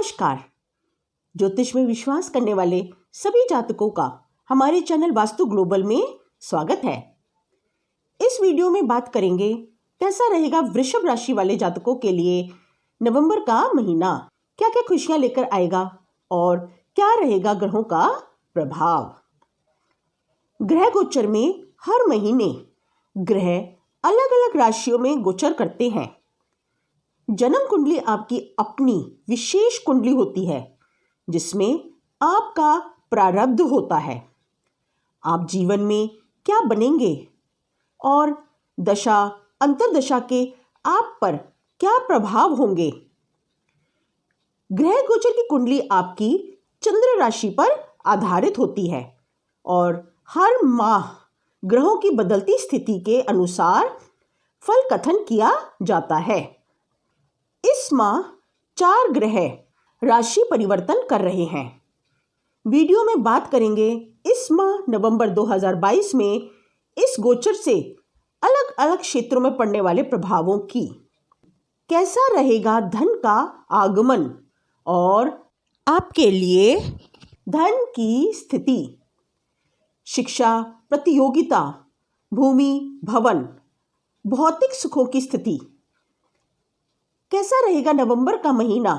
नमस्कार। ज्योतिष में विश्वास करने वाले सभी जातकों का हमारे चैनल वास्तु ग्लोबल में स्वागत है। इस वीडियो में बात करेंगे कैसा रहेगा वृषभ राशि वाले जातकों के लिए नवंबर का महीना, क्या क्या खुशियां लेकर आएगा और क्या रहेगा ग्रहों का प्रभाव। ग्रह गोचर में हर महीने ग्रह अलग अलग राशियों में गोचर करते हैं। जन्म कुंडली आपकी अपनी विशेष कुंडली होती है जिसमें आपका प्रारब्ध होता है। आप जीवन में क्या बनेंगे और दशा अंतर्दशा के आप पर क्या प्रभाव होंगे। ग्रह गोचर की कुंडली आपकी चंद्र राशि पर आधारित होती है और हर माह ग्रहों की बदलती स्थिति के अनुसार फल कथन किया जाता है। इस माह 4 ग्रह राशि परिवर्तन कर रहे हैं। वीडियो में बात करेंगे इस माह नवंबर 2022 में इस गोचर से अलग अलग क्षेत्रों में पड़ने वाले प्रभावों की। कैसा रहेगा धन का आगमन और आपके लिए धन की स्थिति, शिक्षा, प्रतियोगिता, भूमि, भवन, भौतिक सुखों की स्थिति। कैसा रहेगा नवंबर का महीना,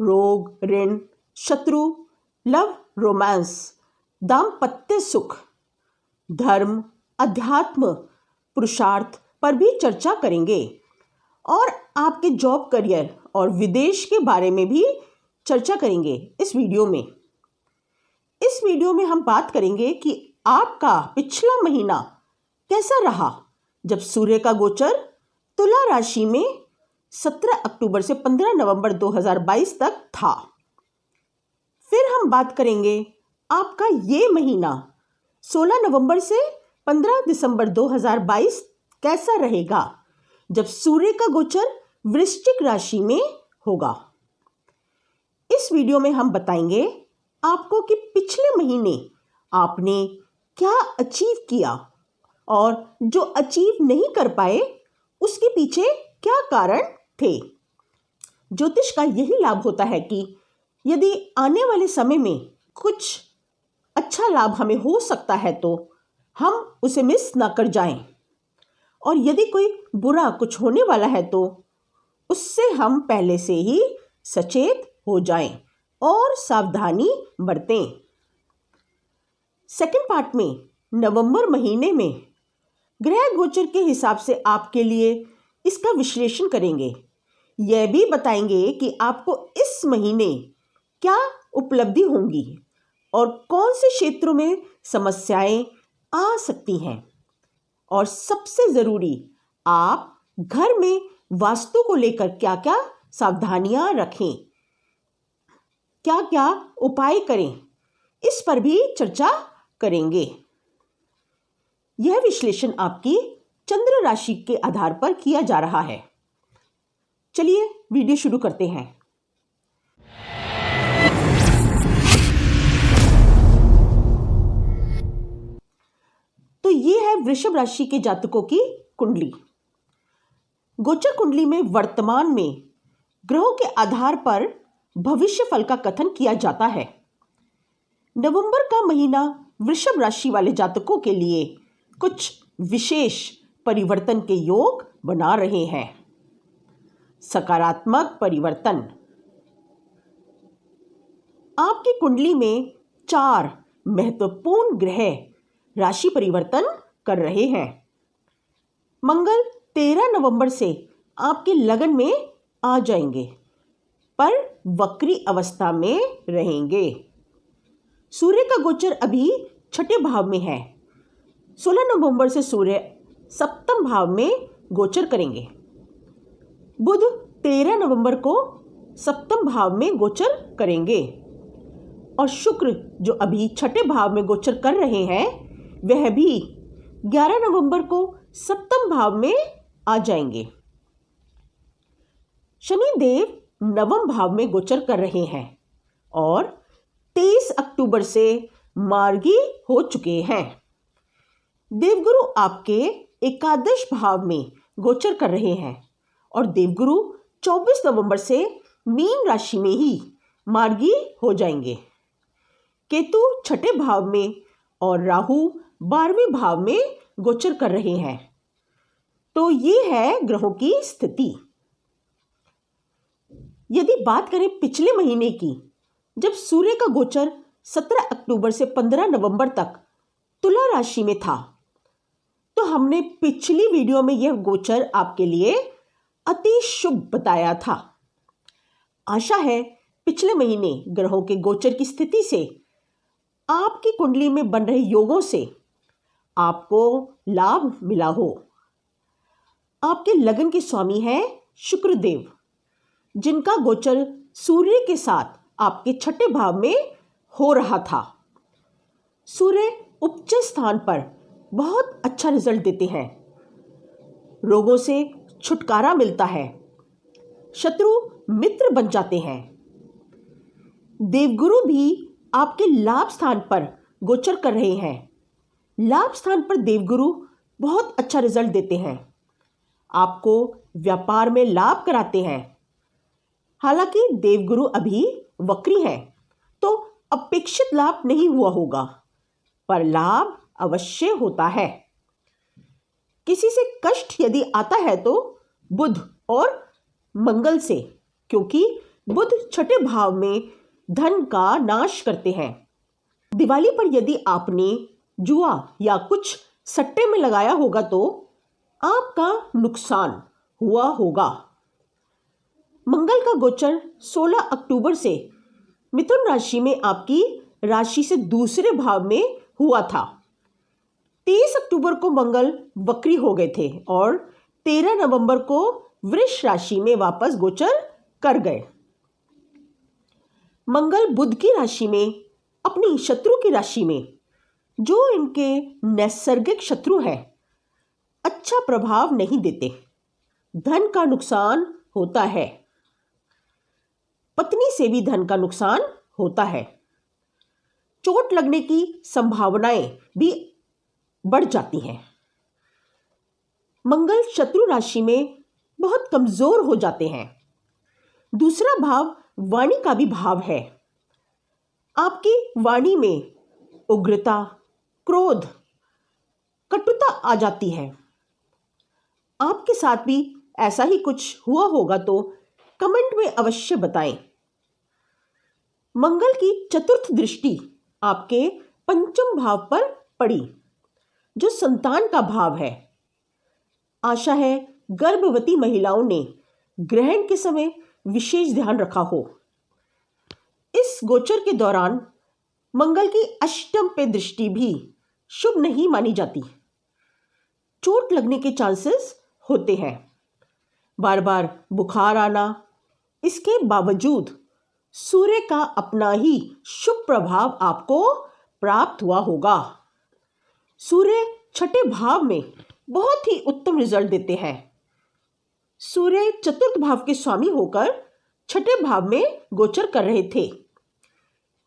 रोग, ऋण, शत्रु, लव, रोमांस, दाम्पत्य सुख, धर्म, अध्यात्म, पुरुषार्थ पर भी चर्चा करेंगे और आपके जॉब, करियर और विदेश के बारे में भी चर्चा करेंगे इस वीडियो में। इस वीडियो में हम बात करेंगे कि आपका पिछला महीना कैसा रहा जब सूर्य का गोचर तुला राशि में 17 अक्टूबर से 15 नवंबर 2022 तक था। फिर हम बात करेंगे आपका ये महीना 16 नवंबर से 15 दिसंबर 2022 कैसा रहेगा जब सूर्य का गोचर वृश्चिक राशि में होगा। इस वीडियो में हम बताएंगे आपको कि पिछले महीने आपने क्या अचीव किया और जो अचीव नहीं कर पाए उसके पीछे क्या कारण थे। ज्योतिष का यही लाभ होता है कि यदि आने वाले समय में कुछ अच्छा लाभ हमें हो सकता है तो हम उसे मिस ना कर जाएं, और यदि कोई बुरा कुछ होने वाला है तो उससे हम पहले से ही सचेत हो जाएं और सावधानी बरतें। सेकंड पार्ट में नवंबर महीने में ग्रह गोचर के हिसाब से आपके लिए इसका विश्लेषण करेंगे। यह भी बताएंगे कि आपको इस महीने क्या उपलब्धि होंगी और कौन से क्षेत्रों में समस्याएं आ सकती हैं, और सबसे ज़रूरी आप घर में वास्तु को लेकर क्या क्या सावधानियां रखें, क्या क्या उपाय करें, इस पर भी चर्चा करेंगे। यह विश्लेषण आपकी चंद्र राशि के आधार पर किया जा रहा है। चलिए वीडियो शुरू करते हैं। तो ये है वृषभ राशि के जातकों की कुंडली। गोचर कुंडली में वर्तमान में ग्रहों के आधार पर भविष्य फल का कथन किया जाता है। नवंबर का महीना वृषभ राशि वाले जातकों के लिए कुछ विशेष परिवर्तन के योग बना रहे हैं। सकारात्मक परिवर्तन। आपकी कुंडली में 4 महत्वपूर्ण ग्रह राशि परिवर्तन कर रहे हैं। मंगल 13 नवंबर से आपके लगन में आ जाएंगे पर वक्री अवस्था में रहेंगे। सूर्य का गोचर अभी छठे भाव में है। 16 नवंबर से सूर्य सप्तम भाव में गोचर करेंगे। बुध 13 नवंबर को सप्तम भाव में गोचर करेंगे और शुक्र जो अभी छठे भाव में गोचर कर रहे हैं वह भी 11 नवंबर को सप्तम भाव में आ जाएंगे। शनि देव नवम भाव में गोचर कर रहे हैं और 23 अक्टूबर से मार्गी हो चुके हैं। देवगुरु आपके एकादश भाव में गोचर कर रहे हैं और देवगुरु 24 नवंबर से मीन राशि में ही मार्गी हो जाएंगे। केतु छठे भाव में और राहु 12वें भाव में गोचर कर रहे हैं। तो ये है ग्रहों की स्थिति। यदि बात करें पिछले महीने की, जब सूर्य का गोचर 17 अक्टूबर से 15 नवंबर तक तुला राशि में था, तो हमने पिछली वीडियो में यह गोचर आपके लिए अति शुभ बताया था। आशा है पिछले महीने ग्रहों के गोचर की स्थिति से आपकी कुंडली में बन रहे योगों से आपको लाभ मिला हो। आपके लगन के स्वामी हैं शुक्रदेव, जिनका गोचर सूर्य के साथ आपके छठे भाव में हो रहा था। सूर्य उच्च स्थान पर बहुत अच्छा रिजल्ट देते हैं। रोगों से छुटकारा मिलता है, शत्रु मित्र बन जाते हैं। देवगुरु भी आपके लाभ स्थान पर गोचर कर रहे हैं। लाभ स्थान पर देवगुरु बहुत अच्छा रिजल्ट देते हैं, आपको व्यापार में लाभ कराते हैं। हालांकि देवगुरु अभी वक्री है, तो अपेक्षित लाभ नहीं हुआ होगा, पर लाभ अवश्य होता है। किसी से कष्ट यदि आता है तो बुध और मंगल से, क्योंकि बुध छठे भाव में धन का नाश करते हैं। दिवाली पर यदि आपने जुआ या कुछ सट्टे में लगाया होगा तो आपका नुकसान हुआ होगा। मंगल का गोचर 16 अक्टूबर से मिथुन राशि में आपकी राशि से दूसरे भाव में हुआ था। 23 अक्टूबर को मंगल वक्री हो गए थे और 13 नवंबर को वृष राशि में वापस गोचर कर गए। मंगल बुध की राशि में, अपनी शत्रु की राशि में, जो इनके नैसर्गिक शत्रु है, अच्छा प्रभाव नहीं देते। धन का नुकसान होता है, पत्नी से भी धन का नुकसान होता है। चोट लगने की संभावनाएं भी बढ़ जाती हैं। मंगल शत्रु राशि में बहुत कमजोर हो जाते हैं। दूसरा भाव वाणी का भी भाव है। आपकी वाणी में उग्रता, क्रोध, कटुता आ जाती है। आपके साथ भी ऐसा ही कुछ हुआ होगा तो कमेंट में अवश्य बताएं। मंगल की चतुर्थ दृष्टि आपके पंचम भाव पर पड़ी, जो संतान का भाव है। आशा है गर्भवती महिलाओं ने ग्रहण के समय विशेष ध्यान रखा हो। इस गोचर के दौरान मंगल की अष्टम पे दृष्टि भी शुभ नहीं मानी जाती। चोट लगने के चांसेस होते हैं, बार बार बुखार आना। इसके बावजूद सूर्य का अपना ही शुभ प्रभाव आपको प्राप्त हुआ होगा। सूर्य छठे भाव में बहुत ही उत्तम रिजल्ट देते हैं। सूर्य चतुर्थ भाव के स्वामी होकर छठे भाव में गोचर कर रहे थे।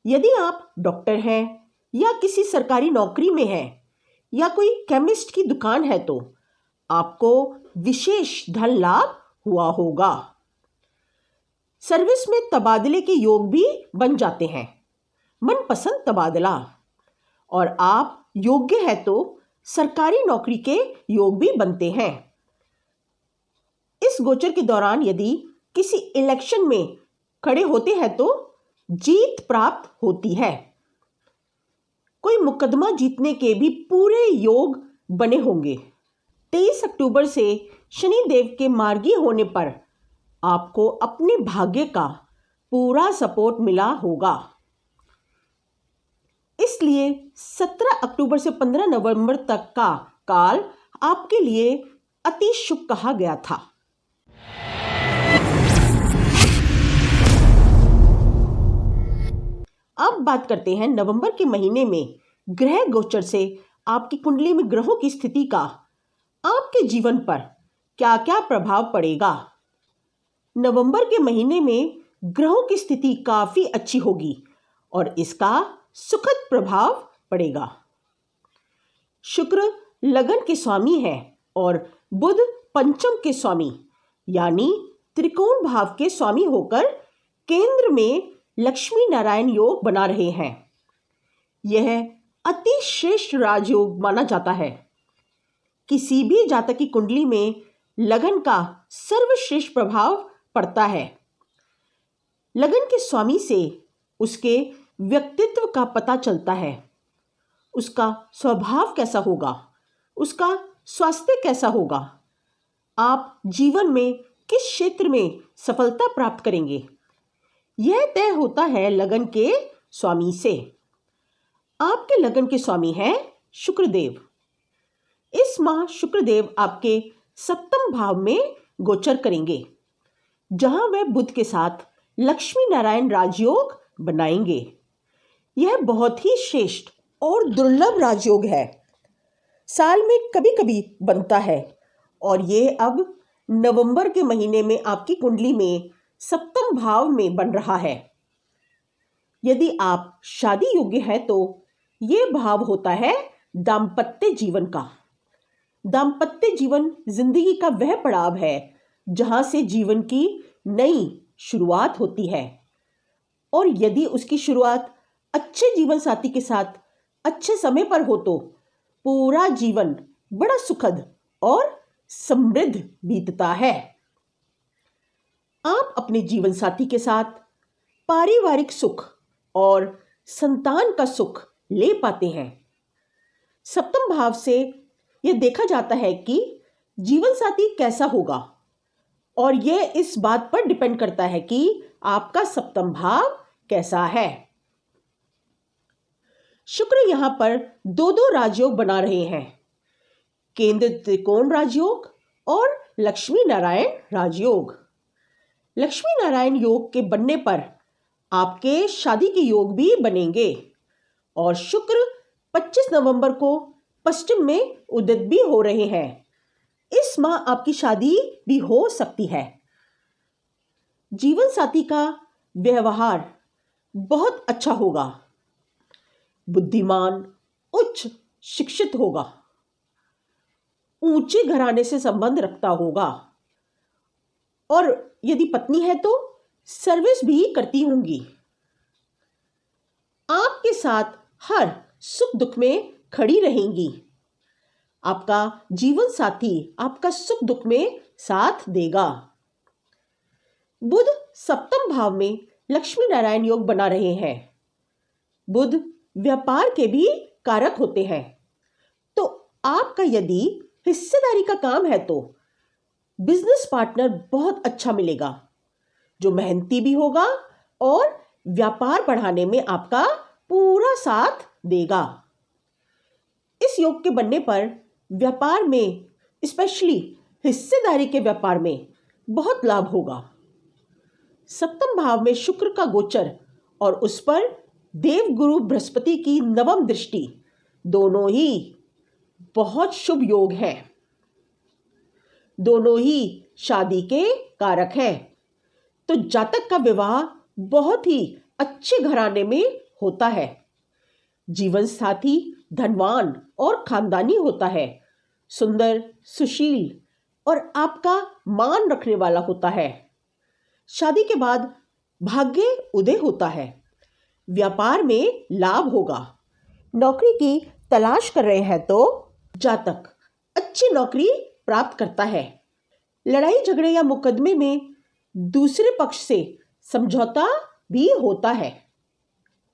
यदि आप डॉक्टर हैं या किसी सरकारी नौकरी में हैं या कोई केमिस्ट की दुकान है तो आपको विशेष धन लाभ हुआ होगा। सर्विस में तबादले के योग भी बन जाते हैं, मनपसंद तबादला, और आप योग्य है तो सरकारी नौकरी के योग भी बनते हैं। इस गोचर के दौरान यदि किसी इलेक्शन में खड़े होते हैं तो जीत प्राप्त होती है। कोई मुकदमा जीतने के भी पूरे योग बने होंगे। 23 अक्टूबर से शनि देव के मार्गी होने पर आपको अपने भाग्य का पूरा सपोर्ट मिला होगा। इसलिए 17 अक्टूबर से 15 नवंबर तक का काल आपके लिए अति शुभ कहा गया था। अब बात करते हैं नवंबर के महीने में ग्रह गोचर से आपकी कुंडली में ग्रहों की स्थिति का आपके जीवन पर क्या क्या प्रभाव पड़ेगा। नवंबर के महीने में ग्रहों की स्थिति काफी अच्छी होगी और इसका सुखद प्रभाव पड़ेगा। शुक्र लगन के स्वामी है और बुध पंचम के स्वामी यानी त्रिकोण भाव के स्वामी होकर केंद्र में लक्ष्मी नारायण योग बना रहे हैं। यह अति श्रेष्ठ राजयोग माना जाता है। किसी भी जातक की कुंडली में लगन का सर्वश्रेष्ठ प्रभाव पड़ता है। लगन के स्वामी से उसके व्यक्तित्व का पता चलता है। उसका स्वभाव कैसा होगा, उसका स्वास्थ्य कैसा होगा, आप जीवन में किस क्षेत्र में सफलता प्राप्त करेंगे, यह तय होता है लगन के स्वामी से। आपके लगन के स्वामी हैं शुक्रदेव। इस माह शुक्रदेव आपके सप्तम भाव में गोचर करेंगे, जहां वह बुध के साथ लक्ष्मी नारायण राजयोग बनाएंगे। यह बहुत ही श्रेष्ठ और दुर्लभ राजयोग है। साल में कभी कभी बनता है और ये अब नवंबर के महीने में आपकी कुंडली में सप्तम भाव में बन रहा है। यदि आप शादी योग्य हैं तो ये भाव होता है दाम्पत्य जीवन का। दाम्पत्य जीवन जिंदगी का वह पड़ाव है जहां से जीवन की नई शुरुआत होती है, और यदि उसकी शुरुआत अच्छे जीवन साथी के साथ अच्छे समय पर हो तो पूरा जीवन बड़ा सुखद और समृद्ध बीतता है। आप अपने जीवन साथी के साथ पारिवारिक सुख और संतान का सुख ले पाते हैं। सप्तम भाव से यह देखा जाता है कि जीवन साथी कैसा होगा, और यह इस बात पर डिपेंड करता है कि आपका सप्तम भाव कैसा है। शुक्र यहां पर दो दो राजयोग बना रहे हैं, केंद्र त्रिकोण राजयोग और लक्ष्मी नारायण राजयोग। लक्ष्मी नारायण योग के बनने पर आपके शादी के योग भी बनेंगे, और शुक्र 25 नवंबर को पश्चिम में उदित भी हो रहे हैं। इस माह आपकी शादी भी हो सकती है। जीवन साथी का व्यवहार बहुत अच्छा होगा, बुद्धिमान, उच्च शिक्षित होगा, ऊंचे घराने से संबंध रखता होगा, और यदि पत्नी है तो सर्विस भी करती होंगी। आपके साथ हर सुख दुख में खड़ी रहेंगी। आपका जीवन साथी आपका सुख दुख में साथ देगा। बुध सप्तम भाव में लक्ष्मी नारायण योग बना रहे हैं। बुध व्यापार के भी कारक होते हैं, तो आपका यदि हिस्सेदारी का काम है तो बिजनेस पार्टनर बहुत अच्छा मिलेगा, जो मेहनती भी होगा और व्यापार बढ़ाने में आपका पूरा साथ देगा। इस योग के बनने पर व्यापार में, स्पेशली हिस्सेदारी के व्यापार में बहुत लाभ होगा। सप्तम भाव में शुक्र का गोचर और उस पर देवगुरु बृहस्पति की नवम दृष्टि, दोनों ही बहुत शुभ योग हैं। दोनों ही शादी के कारक हैं, तो जातक का विवाह बहुत ही अच्छे घराने में होता है। जीवन साथी धनवान और खानदानी होता है, सुंदर, सुशील और आपका मान रखने वाला होता है। शादी के बाद भाग्य उदय होता है, व्यापार में लाभ होगा। नौकरी की तलाश कर रहे हैं तो जातक अच्छी नौकरी प्राप्त करता है। लड़ाई झगड़े या मुकदमे में दूसरे पक्ष से समझौता भी होता है।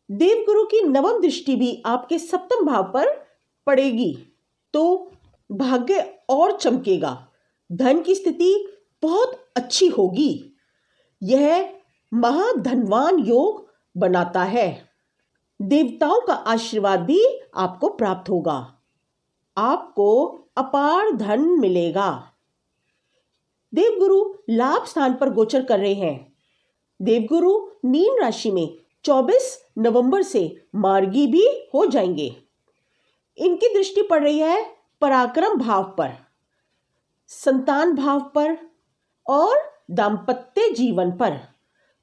देवगुरु की नवम दृष्टि भी आपके सप्तम भाव पर पड़ेगी तो भाग्य और चमकेगा। धन की स्थिति बहुत अच्छी होगी। यह महाधनवान योग बनाता है। देवताओं का आशीर्वाद भी आपको प्राप्त होगा। आपको अपार धन मिलेगा। देवगुरु लाभ स्थान पर गोचर कर रहे हैं। देवगुरु मीन राशि में 24 नवंबर से मार्गी भी हो जाएंगे। इनकी दृष्टि पड़ रही है पराक्रम भाव पर, संतान भाव पर और दाम्पत्य जीवन पर,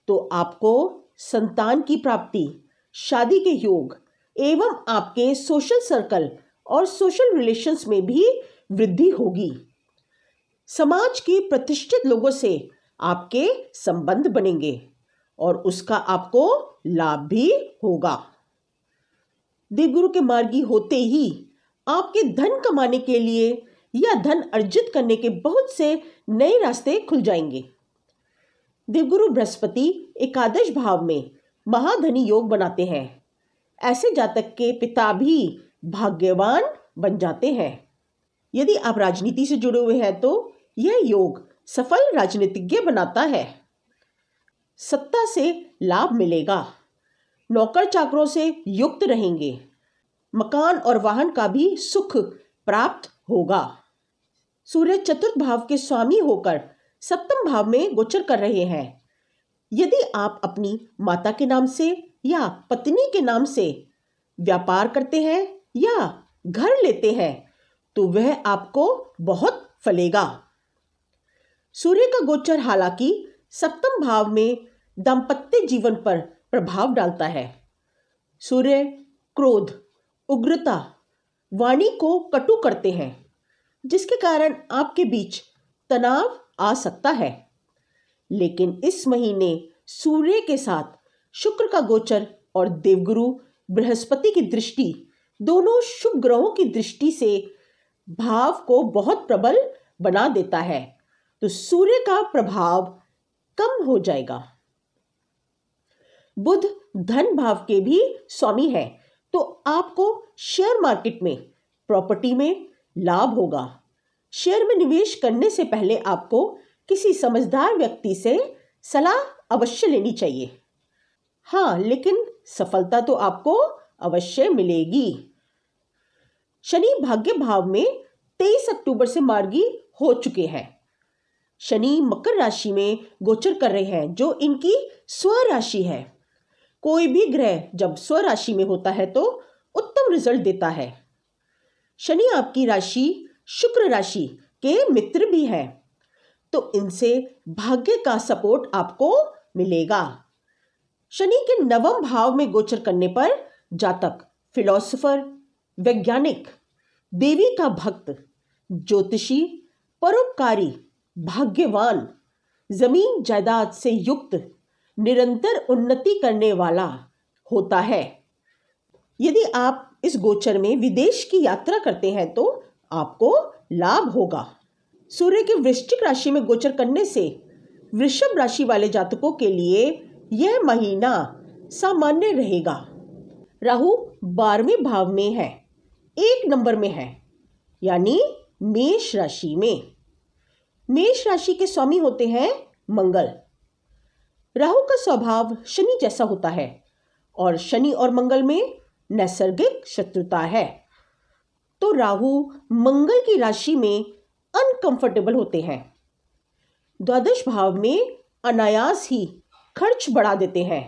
तो आपको संतान की प्राप्ति, शादी के योग एवं आपके सोशल सर्कल और सोशल रिलेशंस में भी वृद्धि होगी। समाज के प्रतिष्ठित लोगों से आपके संबंध बनेंगे और उसका आपको लाभ भी होगा। देवगुरु के मार्गी होते ही आपके धन कमाने के लिए या धन अर्जित करने के बहुत से नए रास्ते खुल जाएंगे। देवगुरु बृहस्पति एकादश भाव में महाधनी योग बनाते हैं। ऐसे जातक के पिता भी भाग्यवान बन जाते हैं। यदि आप राजनीति से जुड़े हुए हैं तो यह योग सफल राजनीतिज्ञ बनाता है। सत्ता से लाभ मिलेगा। नौकर चाकरों से युक्त रहेंगे। मकान और वाहन का भी सुख प्राप्त होगा। सूर्य चतुर्थ भाव के स्वामी होकर सप्तम भाव में गोचर कर रहे हैं। यदि आप अपनी माता के नाम से या पत्नी के नाम से व्यापार करते हैं या घर लेते हैं तो वह आपको बहुत फलेगा। सूर्य का गोचर हालांकि सप्तम भाव में दाम्पत्य जीवन पर प्रभाव डालता है। सूर्य क्रोध, उग्रता, वाणी को कटु करते हैं, जिसके कारण आपके बीच तनाव आ सकता है। लेकिन इस महीने सूर्य के साथ शुक्र का गोचर और देवगुरु बृहस्पति की दृष्टि, दोनों शुभ ग्रहों की दृष्टि से भाव को बहुत प्रबल बना देता है, तो सूर्य का प्रभाव कम हो जाएगा। बुध धन भाव के भी स्वामी है, तो आपको शेयर मार्केट में, प्रॉपर्टी में लाभ होगा। शेयर में निवेश करने से पहले आपको किसी समझदार व्यक्ति से सलाह अवश्य लेनी चाहिए। हाँ, लेकिन सफलता तो आपको अवश्य मिलेगी। शनि भाग्य भाव में 23 अक्टूबर से मार्गी हो चुके हैं। शनि मकर राशि में गोचर कर रहे हैं, जो इनकी स्वराशि है। कोई भी ग्रह जब स्वराशि में होता है तो उत्तम रिजल्ट देता है। शनि आपकी राशि शुक्र राशि के मित्र भी है, तो इनसे भाग्य का सपोर्ट आपको मिलेगा। शनि के नवम भाव में गोचर करने पर जातक फिलोसोफर, वैज्ञानिक, देवी का भक्त, ज्योतिषी, परोपकारी, भाग्यवान, जमीन जायदाद से युक्त, निरंतर उन्नति करने वाला होता है। यदि आप इस गोचर में विदेश की यात्रा करते हैं तो आपको लाभ होगा। सूर्य के वृश्चिक राशि में गोचर करने से वृषभ राशि वाले जातकों के लिए यह महीना सामान्य रहेगा। राहु 12वें भाव में है, 1 नंबर में है, यानी मेष राशि में। मेष राशि के स्वामी होते हैं मंगल। राहु का स्वभाव शनि जैसा होता है और शनि और मंगल में नैसर्गिक शत्रुता है, तो राहु मंगल की राशि में अनकंफर्टेबल होते हैं। द्वादश भाव में अनायास ही खर्च बढ़ा देते हैं।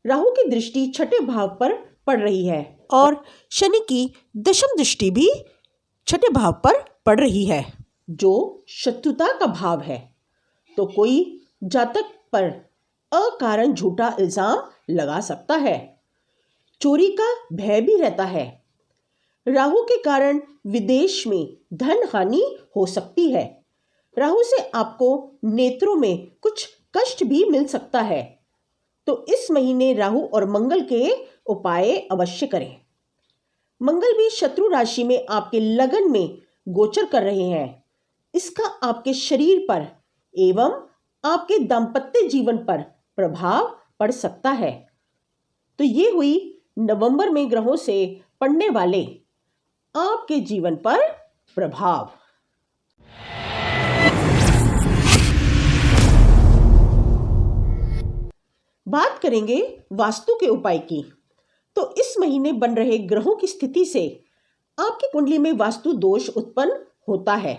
राहु की दृष्टि छठे भाव पर पड़ रही है और शनि की दशम दृष्टि भी छठे भाव पर पड़ रही है, जो शत्रुता का भाव है। तो कोई जातक पर अकारण झूठा इल्जाम लगा सकता है। चोरी का भय भी रहता है। राहु के कारण विदेश में धन हानि हो सकती है। राहु से आपको नेत्रों में कुछ कष्ट भी मिल सकता है, तो इस महीने राहु और मंगल के उपाय अवश्य करें। मंगल भी शत्रु राशि में आपके लगन में गोचर कर रहे हैं। इसका आपके शरीर पर एवं आपके दाम्पत्य जीवन पर प्रभाव पड़ सकता है। तो ये हुई नवंबर में ग्रहों से पड़ने वाले आपके जीवन पर प्रभाव। बात करेंगे वास्तु के उपाय की। तो इस महीने बन रहे ग्रहों की स्थिति से आपकी कुंडली में वास्तु दोष उत्पन्न होता है।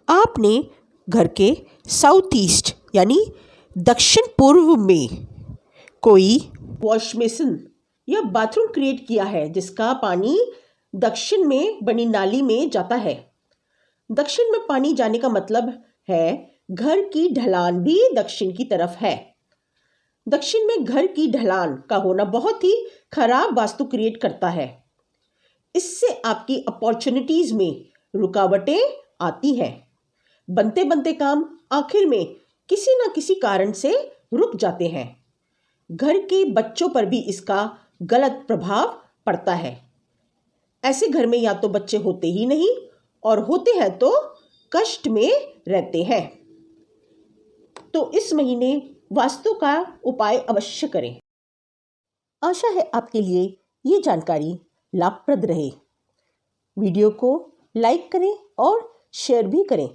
आपने घर के साउथ ईस्ट यानी दक्षिण पूर्व में कोई वॉश बेसिन या बाथरूम क्रिएट किया है, जिसका पानी दक्षिण में बनी नाली में जाता है। दक्षिण में पानी जाने का मतलब है घर की ढलान भी दक्षिण की तरफ है। दक्षिण में घर की ढलान का होना बहुत ही खराब वास्तु क्रिएट करता है। इससे आपकी अपॉर्चुनिटीज में रुकावटें आती हैं। बनते बनते काम आखिर में किसी न किसी कारण से रुक जाते हैं। घर के बच्चों पर भी इसका गलत प्रभाव पड़ता है। ऐसे घर में या तो बच्चे होते ही नहीं और होते हैं तो कष्ट में रहते हैं। तो इस महीने वास्तु का उपाय अवश्य करें। आशा है आपके लिए ये जानकारी लाभप्रद रहे। वीडियो को लाइक करें और शेयर भी करें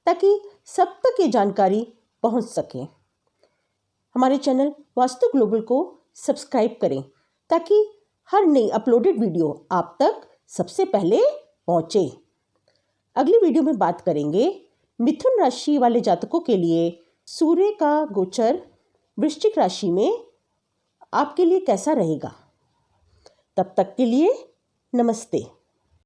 ताकि सब तक ये जानकारी पहुंच सके। हमारे चैनल वास्तु ग्लोबल को सब्सक्राइब करें ताकि हर नई अपलोडेड वीडियो आप तक सबसे पहले पहुंचे। अगली वीडियो में बात करेंगे मिथुन राशि वाले जातकों के लिए सूर्य का गोचर वृश्चिक राशि में आपके लिए कैसा रहेगा। तब तक के लिए नमस्ते।